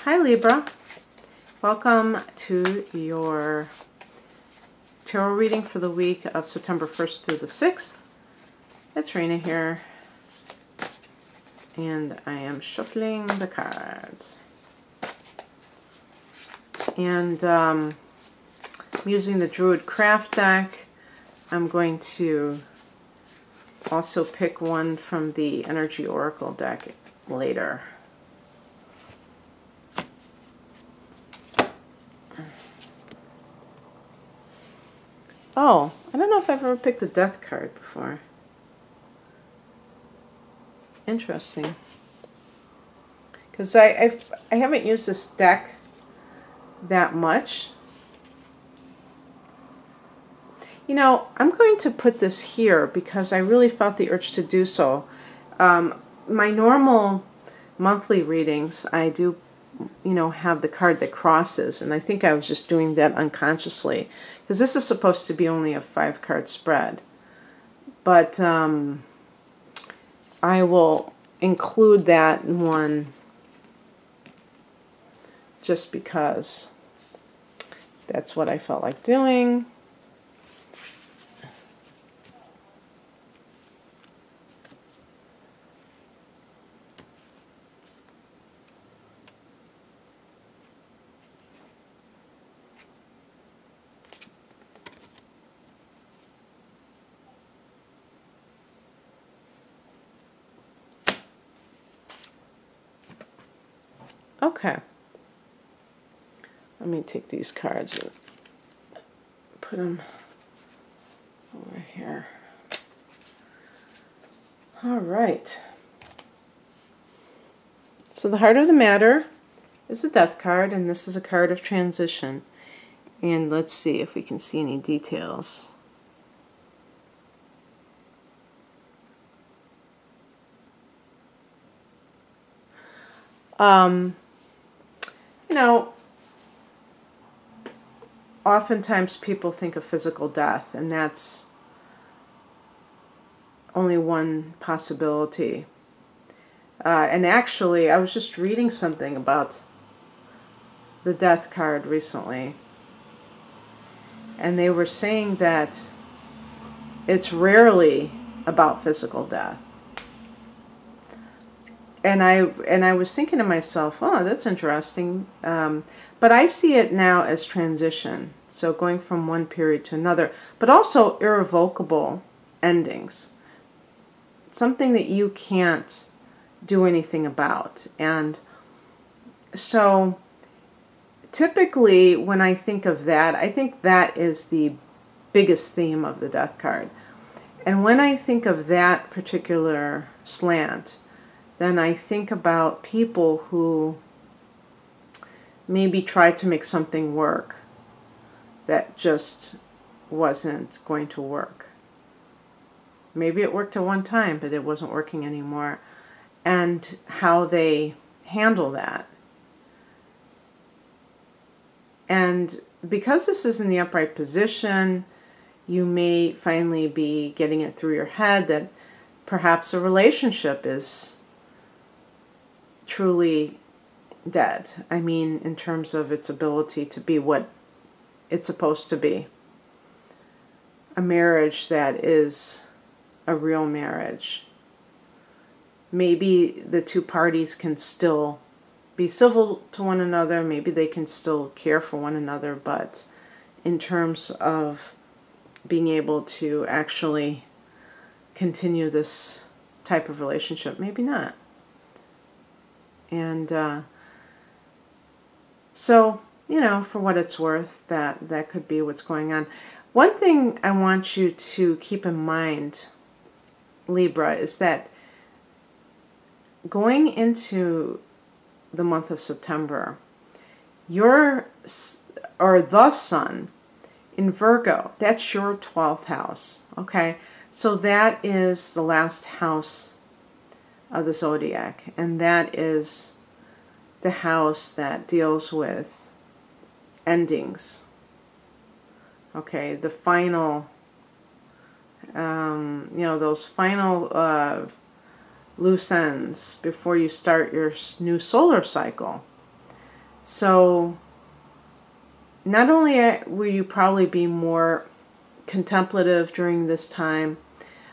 Hi Libra, welcome to your tarot reading for the week of September 1st through the 6th. It's Rena here, and I am shuffling the cards. And I'm using the Druid Craft deck. I'm going to also pick one from the Energy Oracle deck later. Oh, I don't know if I've ever picked the Death card before. Interesting. Because I haven't used this deck that much. You know, I'm going to put this here because I really felt the urge to do so. My normal monthly readings, I do, have the card that crosses, and I think I was just doing that unconsciously because this is supposed to be only a 5-card spread. But I will include that one just because that's what I felt like doing. Okay, let me take these cards and put them over here. All right. So the heart of the matter is a Death card, and this is a card of transition. And let's see if we can see any details. Oftentimes people think of physical death, and that's only one possibility. And actually, I was just reading something about the Death card recently, and they were saying that it's rarely about physical death. And I was thinking to myself, oh, that's interesting. But I see it now as transition. So going from one period to another, but also irrevocable endings. Something that you can't do anything about. And so typically when I think of that, I think that is the biggest theme of the Death card. And when I think of that particular slant, then I think about people who maybe tried to make something work that just wasn't going to work. Maybe it worked at one time, but it wasn't working anymore. And how they handle that. And because this is in the upright position, you may finally be getting it through your head that perhaps a relationship is truly dead. I mean, in terms of its ability to be what it's supposed to be. A marriage that is a real marriage. Maybe the two parties can still be civil to one another. Maybe they can still care for one another. But in terms of being able to actually continue this type of relationship, maybe not. And so, for what it's worth, that could be what's going on. One thing I want you to keep in mind, Libra, is that going into the month of September, the sun in Virgo, that's your 12th house, okay? So that is the last house of the zodiac, and that is the house that deals with endings. Okay, the final, those final loose ends before you start your new solar cycle. So not only will you probably be more contemplative during this time,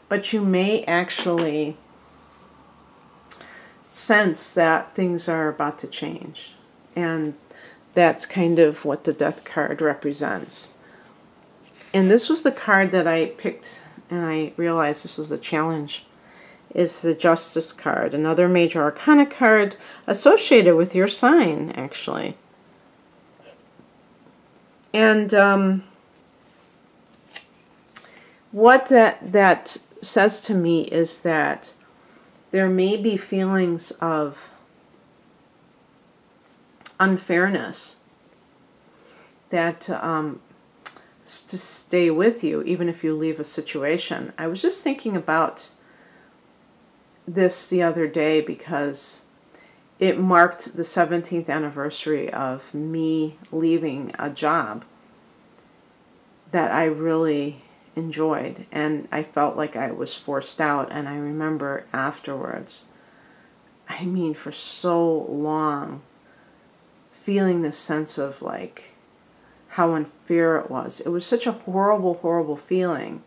but you may actually sense that things are about to change. And that's kind of what the Death card represents. And this was the card that I picked, and I realized this was a challenge, is the Justice card, another major arcana card associated with your sign, actually. And what that says to me is that there may be feelings of unfairness that to stay with you even if you leave a situation. I was just thinking about this the other day because it marked the 17th anniversary of me leaving a job that I really enjoyed, and I felt like I was forced out. And I remember afterwards, I mean, for so long, feeling this sense of like how unfair it was. It was such a horrible, horrible feeling,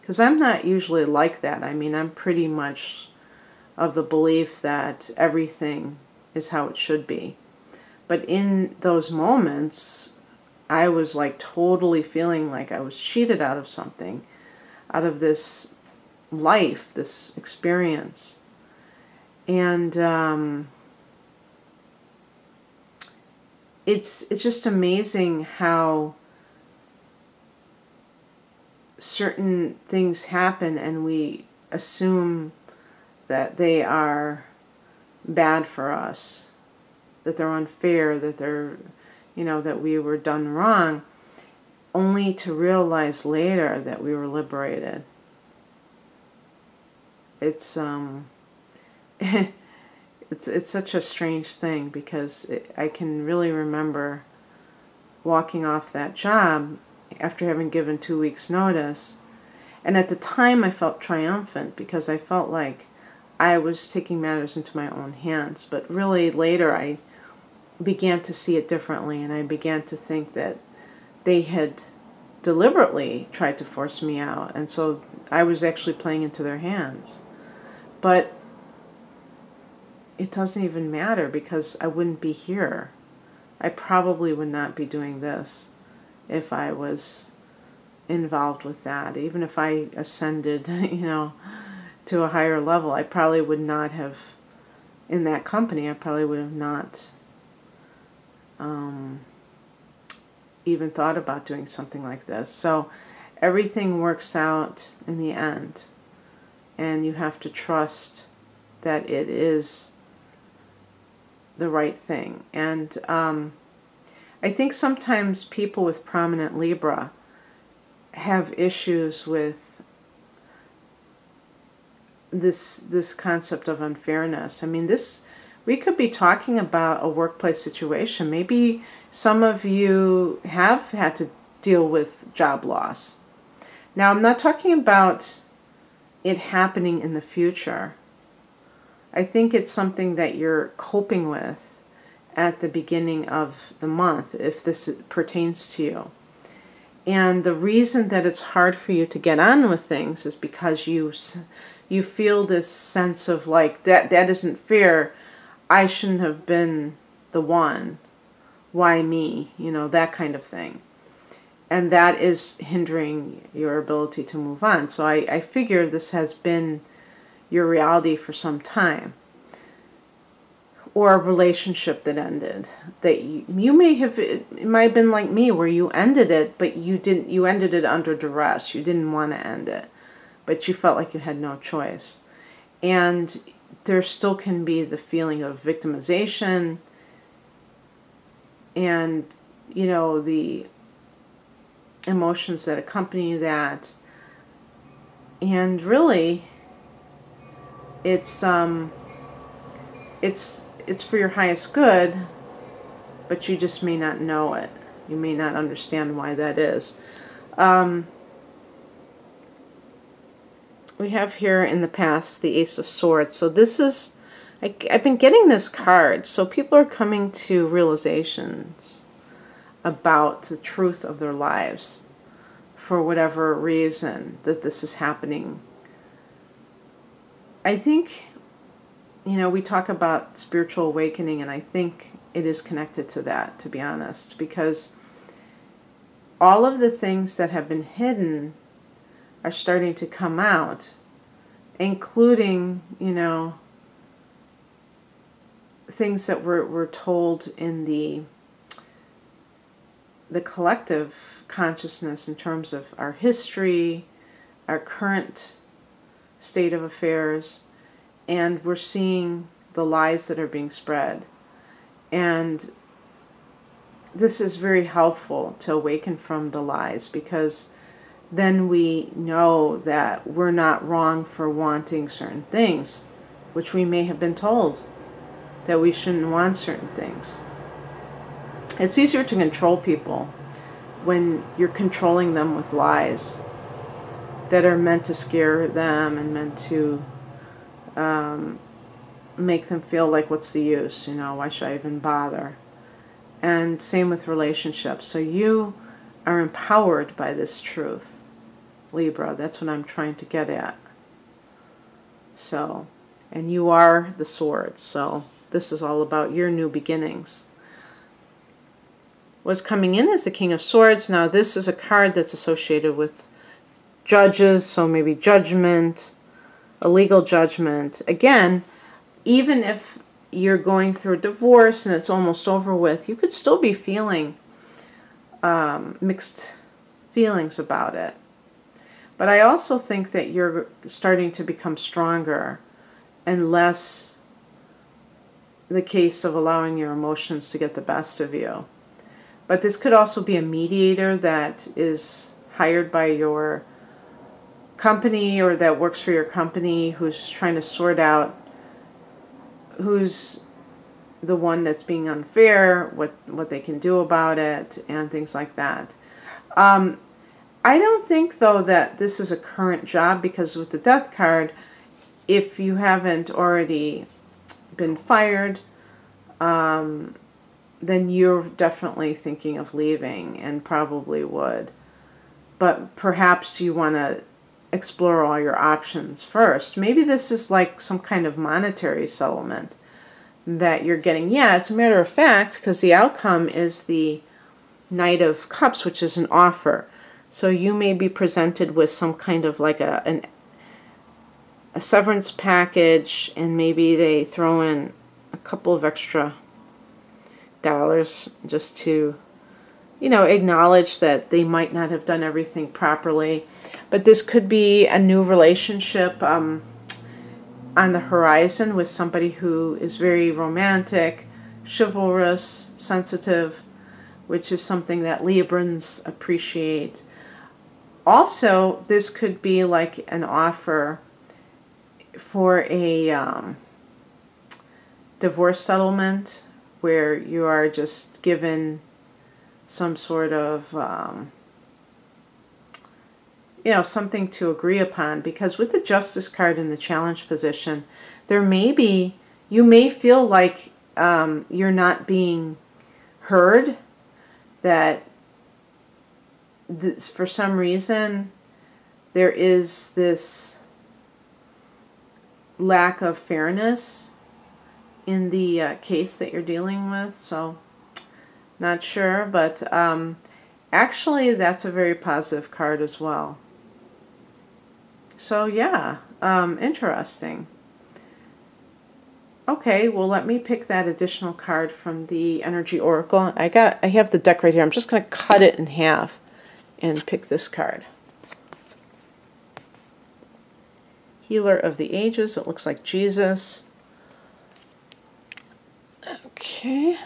because I'm not usually like that. I mean, I'm pretty much of the belief that everything is how it should be. But in those moments, I was like totally feeling like I was cheated out of something, out of this life, this experience. And it's just amazing how certain things happen and we assume that they are bad for us, that they're unfair, that they're, you know, that we were done wrong, only to realize later that we were liberated. It's it's such a strange thing, because I can really remember walking off that job after having given 2 weeks notice, and at the time I felt triumphant because I felt like I was taking matters into my own hands. But really later I began to see it differently, and I began to think that they had deliberately tried to force me out, and so I was actually playing into their hands. But it doesn't even matter, because I wouldn't be here. I probably would not be doing this if I was involved with that. Even if I ascended, you know, to a higher level, I probably would not have, in that company, I probably would have not even thought about doing something like this. So everything works out in the end, and you have to trust that it is the right thing. And I think sometimes people with prominent Libra have issues with this concept of unfairness. I mean, we could be talking about a workplace situation. Maybe some of you have had to deal with job loss. Now, I'm not talking about it happening in the future. I think it's something that you're coping with at the beginning of the month, if this pertains to you. And the reason that it's hard for you to get on with things is because you feel this sense of like, that isn't fair. I shouldn't have been the one. Why me? You know, that kind of thing. And that is hindering your ability to move on. So I figure this has been your reality for some time. Or a relationship that ended. That you may have, it might have been like me, where you ended it, but you ended it under duress. You didn't want to end it, but you felt like you had no choice. And there still can be the feeling of victimization, and, you know, the emotions that accompany that. And really, it's for your highest good, but you just may not know it. You may not understand why that is. We have here in the past the Ace of Swords. So this is I've been getting this card, so people are coming to realizations about the truth of their lives for whatever reason that this is happening. I think, we talk about spiritual awakening, and I think it is connected to that, to be honest, because all of the things that have been hidden are starting to come out, including, things that were told in the collective consciousness in terms of our history, our current state of affairs, and we're seeing the lies that are being spread. And this is very helpful to awaken from the lies, because then we know that we're not wrong for wanting certain things, which we may have been told that we shouldn't want certain things. It's easier to control people when you're controlling them with lies that are meant to scare them and meant to make them feel like, what's the use? Why should I even bother? And same with relationships. So you are empowered by this truth, Libra. That's what I'm trying to get at. So, and you are the sword. So this is all about your new beginnings. What's coming in is the King of Swords. Now this is a card that's associated with judges, so maybe judgment, a legal judgment. Again, even if you're going through a divorce and it's almost over with, you could still be feeling mixed feelings about it. But I also think that you're starting to become stronger and less the case of allowing your emotions to get the best of you. But this could also be a mediator that is hired by your company or that works for your company, who's trying to sort out who's the one that's being unfair, what they can do about it, and things like that. I don't think, though, that this is a current job, because with the Death card, if you haven't already been fired, then you're definitely thinking of leaving, and probably would. But perhaps you want to explore all your options first. Maybe this is like some kind of monetary settlement that you're getting. Yeah, as a matter of fact, because the outcome is the Knight of Cups, which is an offer. So you may be presented with some kind of like a severance package, and maybe they throw in a couple of extra dollars just to, acknowledge that they might not have done everything properly. But this could be a new relationship on the horizon with somebody who is very romantic, chivalrous, sensitive, which is something that Librans appreciate. Also, this could be like an offer for a divorce settlement where you are just given some sort of, something to agree upon. Because with the Justice card in the challenge position, you may feel like you're not being heard, that for some reason there is this lack of fairness in the case that you're dealing with. So not sure, but actually that's a very positive card as well. So yeah, interesting. Okay, well, let me pick that additional card from the Energy Oracle. I have the deck right here. I'm just going to cut it in half and pick this card. Healer of the Ages. It looks like Jesus. Okay.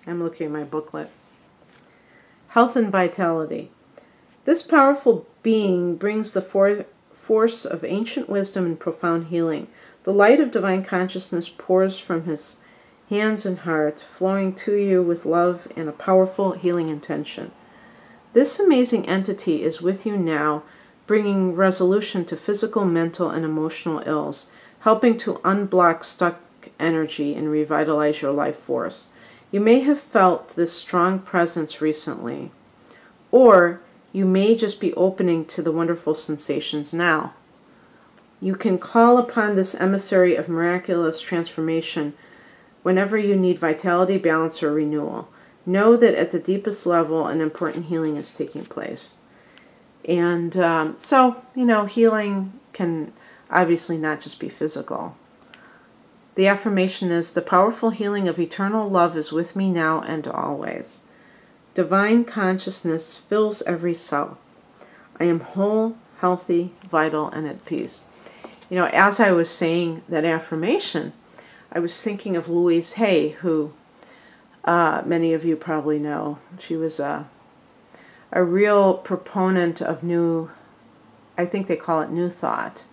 I'm looking at my booklet. Health and vitality. This powerful being brings the force of ancient wisdom and profound healing. The light of divine consciousness pours from his hands and heart, flowing to you with love and a powerful healing intention. This amazing entity is with you now, bringing resolution to physical, mental, and emotional ills, helping to unblock stuck energy and revitalize your life force. You may have felt this strong presence recently, or you may just be opening to the wonderful sensations now. You can call upon this emissary of miraculous transformation whenever you need vitality, balance, or renewal. Know that at the deepest level, an important healing is taking place. And so, healing can obviously not just be physical. The affirmation is, the powerful healing of eternal love is with me now and always. Divine consciousness fills every cell. I am whole, healthy, vital, and at peace. As I was saying that affirmation, I was thinking of Louise Hay, who many of you probably know. She was a real proponent of I think they call it New Thought,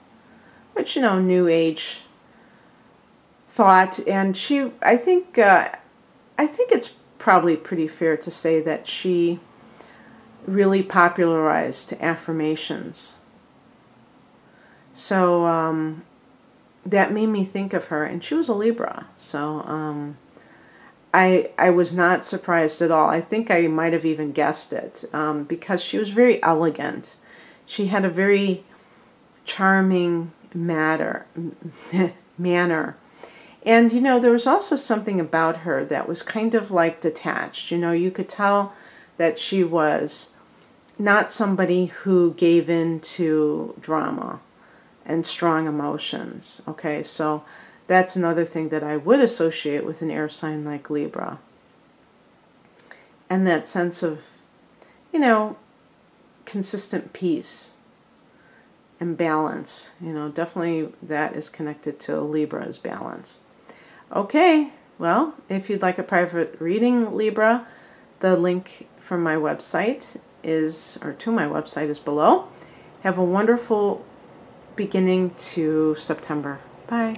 which, New Age thought. And I think it's probably pretty fair to say that she really popularized affirmations. So that made me think of her, and she was a Libra. So I was not surprised at all. I think I might have even guessed it because she was very elegant. She had a very charming manner. And, there was also something about her that was kind of like detached. You could tell that she was not somebody who gave in to drama and strong emotions. Okay, so that's another thing that I would associate with an air sign like Libra. And that sense of, consistent peace and balance. Definitely that is connected to Libra's balance. Okay, well, if you'd like a private reading, Libra, the link from my website to my website is below. Have a wonderful beginning to September. Bye.